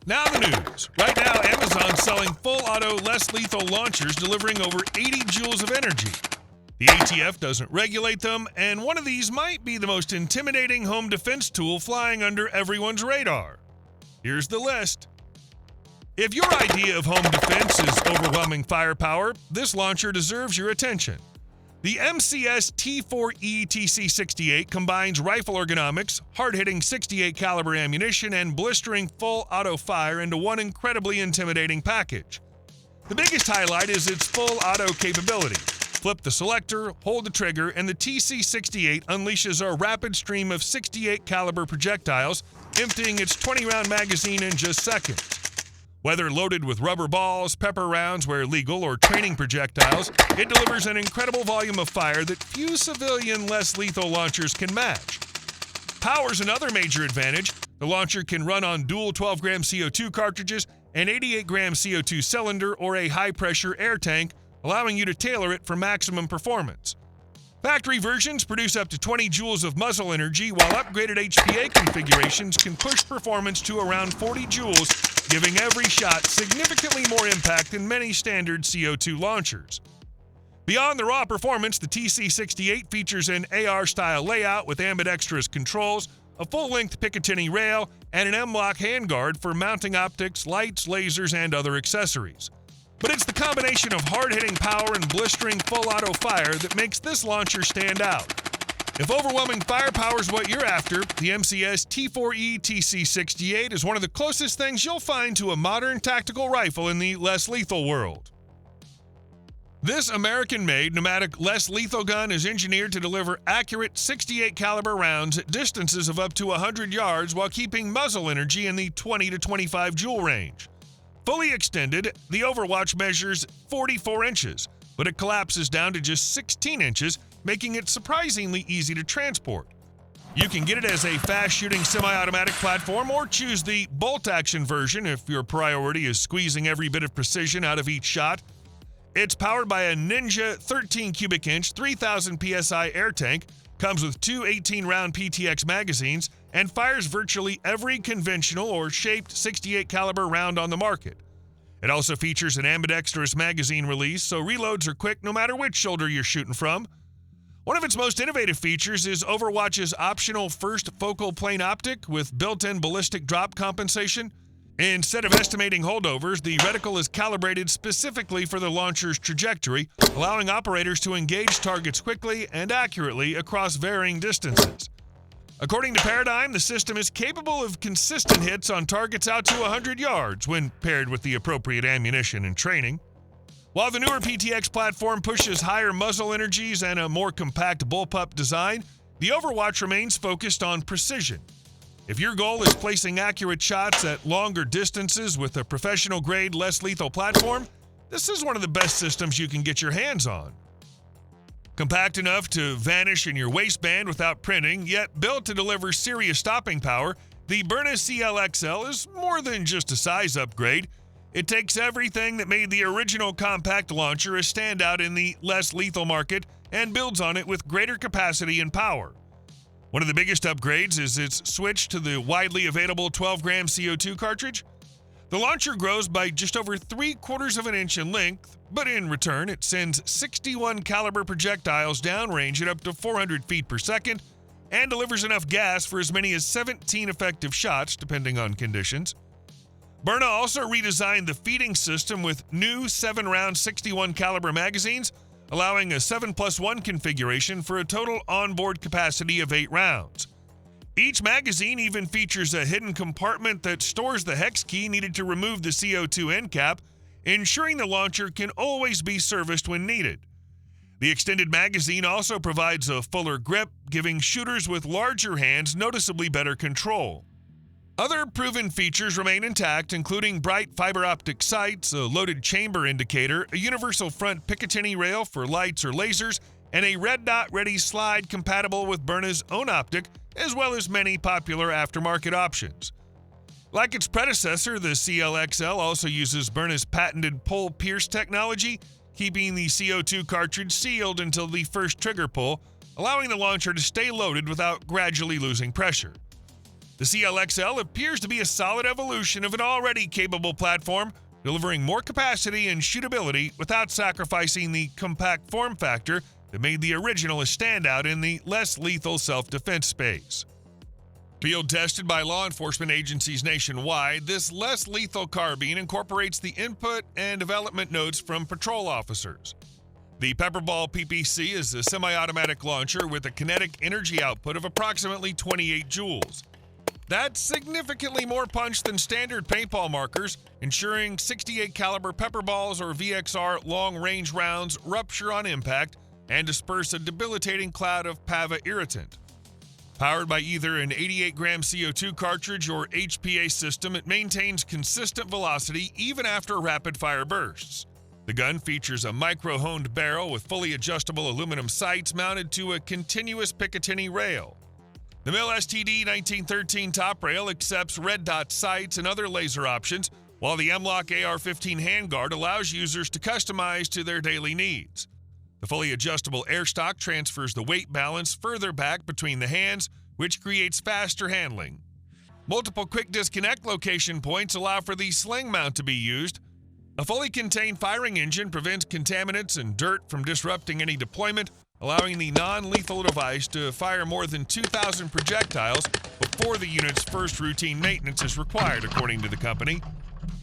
Now the news. Right now, Amazon's selling full-auto, less lethal launchers delivering over 80 joules of energy. The ATF doesn't regulate them, and one of these might be the most intimidating home defense tool flying under everyone's radar. Here's the list. If your idea of home defense is overwhelming firepower, this launcher deserves your attention. The MCS T4E TC68 combines rifle ergonomics, hard-hitting .68 caliber ammunition, and blistering full auto fire into one incredibly intimidating package. The biggest highlight is its full auto capability. Flip the selector, hold the trigger, and the TC68 unleashes a rapid stream of .68 caliber projectiles, emptying its 20-round magazine in just seconds. Whether loaded with rubber balls, pepper rounds where legal, or training projectiles, it delivers an incredible volume of fire that few civilian less lethal launchers can match. Power's another major advantage. The launcher can run on dual 12-gram CO2 cartridges, an 88-gram CO2 cylinder, or a high-pressure air tank, allowing you to tailor it for maximum performance. Factory versions produce up to 20 joules of muzzle energy, while upgraded HPA configurations can push performance to around 40 joules, giving every shot significantly more impact than many standard CO2 launchers. Beyond the raw performance, the TC68 features an AR-style layout with ambidextrous controls, a full-length Picatinny rail, and an M-LOK handguard for mounting optics, lights, lasers, and other accessories. But it's the combination of hard-hitting power and blistering full-auto fire that makes this launcher stand out. If overwhelming firepower is what you're after, the MCS T4E TC68 is one of the closest things you'll find to a modern tactical rifle in the less lethal world. This American-made pneumatic less lethal gun is engineered to deliver accurate .68 caliber rounds at distances of up to 100 yards while keeping muzzle energy in the 20 to 25 joule range. Fully extended, the Overwatch measures 44 inches, but it collapses down to just 16 inches, making it surprisingly easy to transport. You can get it as a fast-shooting semi-automatic platform or choose the bolt-action version if your priority is squeezing every bit of precision out of each shot. It's powered by a Ninja 13 cubic inch 3000 psi air tank, comes with two 18-round PTX magazines, and fires virtually every conventional or shaped .68 caliber round on the market. It also features an ambidextrous magazine release, so reloads are quick no matter which shoulder you're shooting from. One of its most innovative features is Overwatch's optional first focal plane optic with built-in ballistic drop compensation. Instead of estimating holdovers, the reticle is calibrated specifically for the launcher's trajectory, allowing operators to engage targets quickly and accurately across varying distances. According to Paradigm, the system is capable of consistent hits on targets out to 100 yards when paired with the appropriate ammunition and training. While the newer PTX platform pushes higher muzzle energies and a more compact bullpup design, the Overwatch remains focused on precision. If your goal is placing accurate shots at longer distances with a professional-grade, less lethal platform, this is one of the best systems you can get your hands on. Compact enough to vanish in your waistband without printing, yet built to deliver serious stopping power, the Byrna CLXL is more than just a size upgrade. It takes everything that made the original compact launcher a standout in the less lethal market and builds on it with greater capacity and power. One of the biggest upgrades is its switch to the widely available 12-gram CO2 cartridge. The launcher grows by just over 3/4 of an inch in length, but in return it sends 61 caliber projectiles downrange at up to 400 feet per second and delivers enough gas for as many as 17 effective shots, depending on conditions. Byrna also redesigned the feeding system with new 7-round 61 caliber magazines, allowing a 7+1 configuration for a total onboard capacity of 8 rounds. Each magazine even features a hidden compartment that stores the hex key needed to remove the CO2 end cap, ensuring the launcher can always be serviced when needed. The extended magazine also provides a fuller grip, giving shooters with larger hands noticeably better control. Other proven features remain intact, including bright fiber optic sights, a loaded chamber indicator, a universal front Picatinny rail for lights or lasers, and a red dot ready slide compatible with Byrna's own optic, as well as many popular aftermarket options. Like its predecessor, the CLXL also uses Byrna's patented pull pierce technology, keeping the CO2 cartridge sealed until the first trigger pull, allowing the launcher to stay loaded without gradually losing pressure. The CLXL appears to be a solid evolution of an already capable platform, delivering more capacity and shootability without sacrificing the compact form factor that made the original a standout in the less lethal self-defense space. Field tested by law enforcement agencies nationwide, this less lethal carbine incorporates the input and development notes from patrol officers. The PepperBall PPC is a semi-automatic launcher with a kinetic energy output of approximately 28 joules. That's significantly more punch than standard paintball markers, ensuring 68 caliber PepperBalls or VXR long-range rounds rupture on impact and disperse a debilitating cloud of PAVA irritant. Powered by either an 88-gram CO2 cartridge or HPA system, it maintains consistent velocity even after rapid-fire bursts. The gun features a micro-honed barrel with fully adjustable aluminum sights mounted to a continuous Picatinny rail. The MIL STD 1913 top rail accepts red dot sights and other laser options, while the M-LOK AR-15 handguard allows users to customize to their daily needs. The fully adjustable air stock transfers the weight balance further back between the hands, which creates faster handling. Multiple quick disconnect location points allow for the sling mount to be used. A fully contained firing engine prevents contaminants and dirt from disrupting any deployment, allowing the non-lethal device to fire more than 2,000 projectiles before the unit's first routine maintenance is required, according to the company.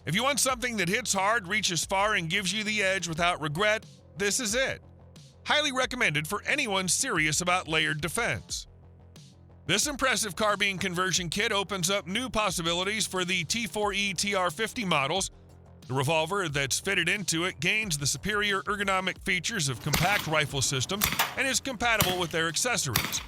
If you want something that hits hard, reaches far, and gives you the edge without regret, this is it. Highly recommended for anyone serious about layered defense. This impressive carbine conversion kit opens up new possibilities for the T4E TR50 models. The revolver that's fitted into it gains the superior ergonomic features of compact rifle systems and is compatible with their accessories.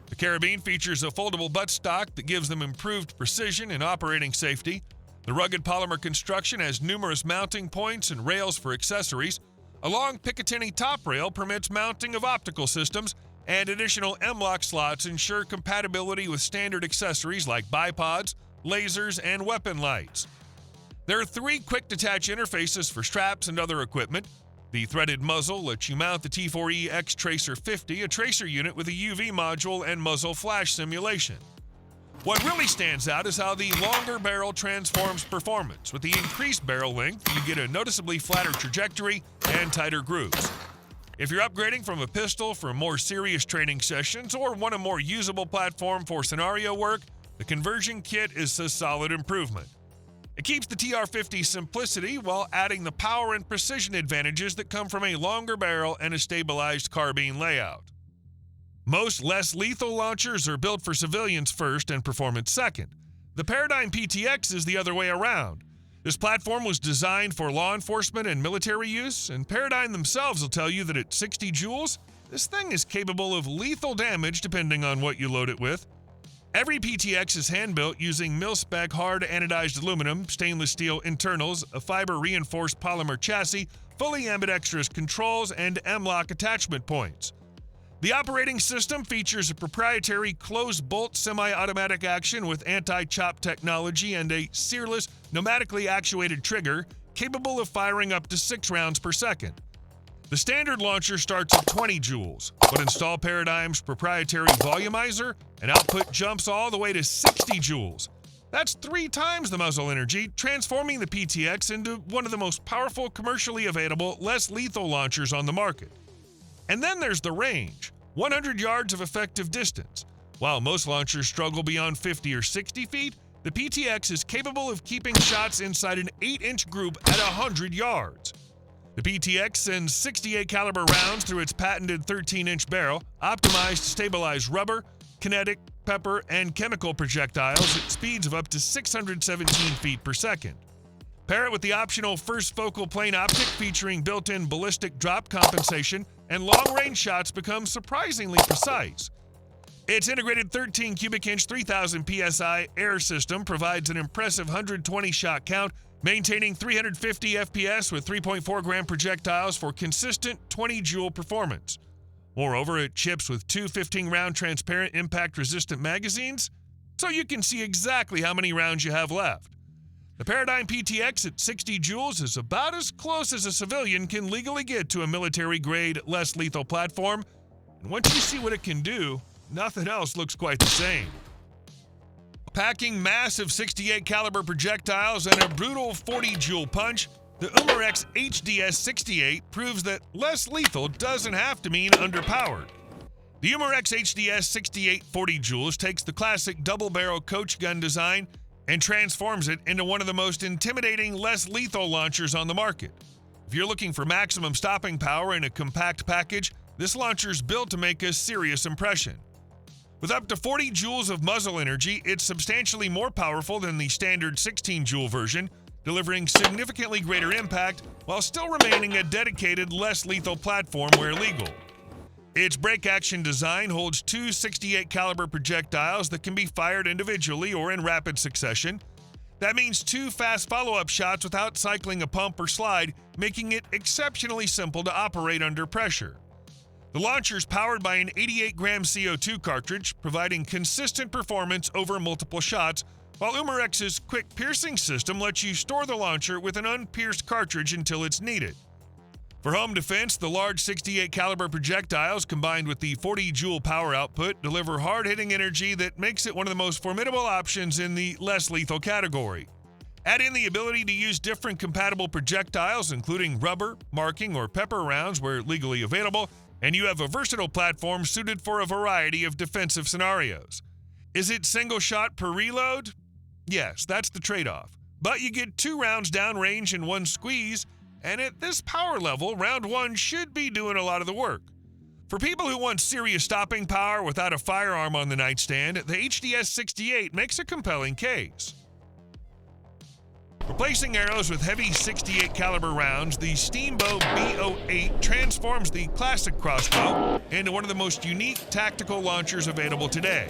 The carabine features a foldable buttstock that gives them improved precision and operating safety. The rugged polymer construction has numerous mounting points and rails for accessories. A long Picatinny top rail permits mounting of optical systems, and additional M-LOK slots ensure compatibility with standard accessories like bipods, lasers, and weapon lights. There are 3 quick-detach interfaces for straps and other equipment. The threaded muzzle lets you mount the T4E X-Tracer50, a tracer unit with a UV module and muzzle flash simulation. What really stands out is how the longer barrel transforms performance. With the increased barrel length, you get a noticeably flatter trajectory and tighter grooves. If you're upgrading from a pistol for more serious training sessions or want a more usable platform for scenario work, the conversion kit is a solid improvement. It keeps the TR50's simplicity while adding the power and precision advantages that come from a longer barrel and a stabilized carbine layout. Most less lethal launchers are built for civilians first and performance second. The Paradigm PTX is the other way around. This platform was designed for law enforcement and military use, and Paradigm themselves will tell you that at 60 joules, this thing is capable of lethal damage depending on what you load it with. Every PTX is hand-built using mil-spec hard anodized aluminum, stainless steel internals, a fiber-reinforced polymer chassis, fully ambidextrous controls, and M-LOK attachment points. The operating system features a proprietary closed-bolt semi-automatic action with anti-chop technology and a searless, pneumatically actuated trigger capable of firing up to 6 rounds per second. The standard launcher starts at 20 joules, but install Paradigm's proprietary volumizer, and output jumps all the way to 60 joules. That's 3 times the muzzle energy, transforming the PTX into one of the most powerful commercially available, less lethal launchers on the market. And then there's the range, 100 yards of effective distance. While most launchers struggle beyond 50 or 60 feet, the PTX is capable of keeping shots inside an 8-inch group at 100 yards. The PTX sends 68 caliber rounds through its patented 13-inch barrel, optimized to stabilize rubber, kinetic, pepper, and chemical projectiles at speeds of up to 617 feet per second. Pair it with the optional first focal plane optic featuring built-in ballistic drop compensation, and long-range shots become surprisingly precise. Its integrated 13 cubic inch 3000 psi air system provides an impressive 120 shot count, maintaining 350 FPS with 3.4 gram projectiles for consistent 20 joule performance. Moreover, it ships with 2 15-round transparent impact-resistant magazines, so you can see exactly how many rounds you have left. The Paradigm PTX at 60 joules is about as close as a civilian can legally get to a military-grade, less lethal platform, and once you see what it can do, nothing else looks quite the same. Packing massive 68 caliber projectiles and a brutal 40 joule punch, the Umarex HDS68 proves that less lethal doesn't have to mean underpowered. The Umarex HDS68 40 joules takes the classic double-barrel coach gun design and transforms it into one of the most intimidating, less lethal launchers on the market. If you're looking for maximum stopping power in a compact package, this launcher's built to make a serious impression. With up to 40 joules of muzzle energy, it's substantially more powerful than the standard 16-joule version, delivering significantly greater impact while still remaining a dedicated, less lethal platform where legal. Its break-action design holds two 68 caliber projectiles that can be fired individually or in rapid succession. That means two fast follow-up shots without cycling a pump or slide, making it exceptionally simple to operate under pressure. The launcher is powered by an 88-gram CO2 cartridge, providing consistent performance over multiple shots, while Umarex's quick piercing system lets you store the launcher with an unpierced cartridge until it's needed. For home defense, the large 68 caliber projectiles combined with the 40 joule power output deliver hard-hitting energy that makes it one of the most formidable options in the less lethal category. Add in the ability to use different compatible projectiles, including rubber, marking, or pepper rounds where legally available, and you have a versatile platform suited for a variety of defensive scenarios. Is it single shot per reload? Yes, that's the trade-off. But you get 2 rounds downrange in one squeeze, and at this power level, round 1 should be doing a lot of the work. For people who want serious stopping power without a firearm on the nightstand, the HDS68 makes a compelling case. Replacing arrows with heavy 68 caliber rounds, the Steambow B8 transforms the classic crossbow into one of the most unique tactical launchers available today.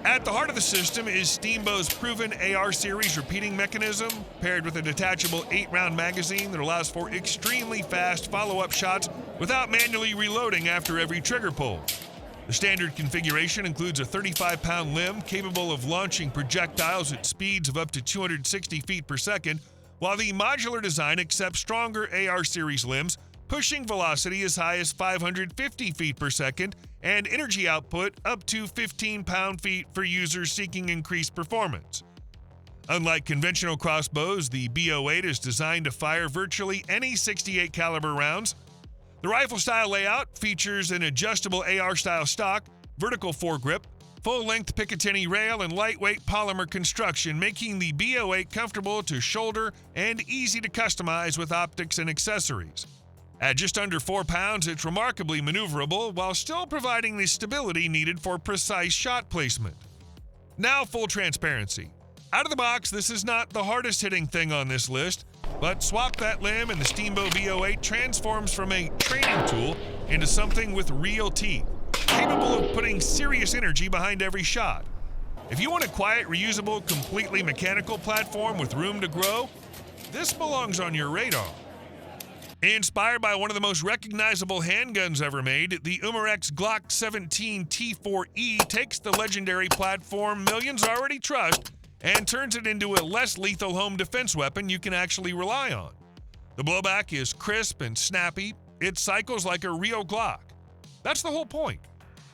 At the heart of the system is Steambow's proven AR series repeating mechanism, paired with a detachable 8-round magazine that allows for extremely fast follow-up shots without manually reloading after every trigger pull. The standard configuration includes a 35-pound limb capable of launching projectiles at speeds of up to 260 feet per second, while the modular design accepts stronger AR series limbs, pushing velocity as high as 550 feet per second and energy output up to 15 pound-feet for users seeking increased performance. Unlike conventional crossbows, the B8 is designed to fire virtually any 68 caliber rounds. The rifle-style layout features an adjustable AR-style stock, vertical foregrip, full-length Picatinny rail, and lightweight polymer construction, making the B8 comfortable to shoulder and easy to customize with optics and accessories. At just under 4 pounds, it's remarkably maneuverable while still providing the stability needed for precise shot placement. Now, full transparency. Out of the box, this is not the hardest hitting thing on this list, but swap that limb and the Steambow B8 transforms from a training tool into something with real teeth, capable of putting serious energy behind every shot. If you want a quiet, reusable, completely mechanical platform with room to grow, this belongs on your radar. Inspired by one of the most recognizable handguns ever made, the Umarex Glock 17 T4E takes the legendary platform millions already trust and turns it into a less lethal home defense weapon you can actually rely on. The blowback is crisp and snappy. It cycles like a real Glock. That's the whole point.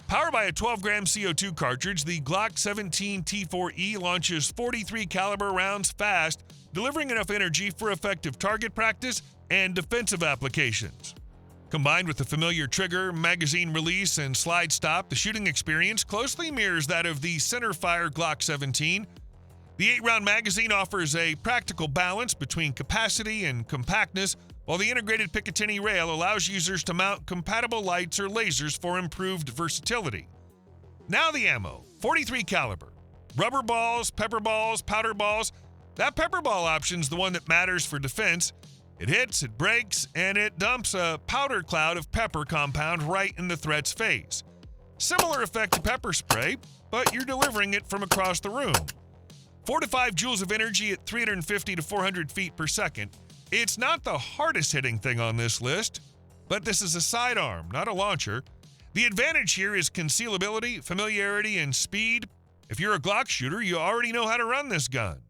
Powered by a 12-gram CO2 cartridge, the Glock 17 T4E launches 43 caliber rounds fast, delivering enough energy for effective target practice and defensive applications. Combined with the familiar trigger, magazine release, and slide stop, the shooting experience closely mirrors that of the centerfire Glock 17. The 8-round magazine offers a practical balance between capacity and compactness, while the integrated Picatinny rail allows users to mount compatible lights or lasers for improved versatility. Now the ammo, 43 caliber. Rubber balls, pepper balls, powder balls. That pepper ball option's the one that matters for defense. It hits, it breaks, and it dumps a powder cloud of pepper compound right in the threat's face. Similar effect to pepper spray, but you're delivering it from across the room. 4 to 5 joules of energy at 350 to 400 feet per second. It's not the hardest hitting thing on this list, but this is a sidearm, not a launcher. The advantage here is concealability, familiarity, and speed. If you're a Glock shooter, you already know how to run this gun.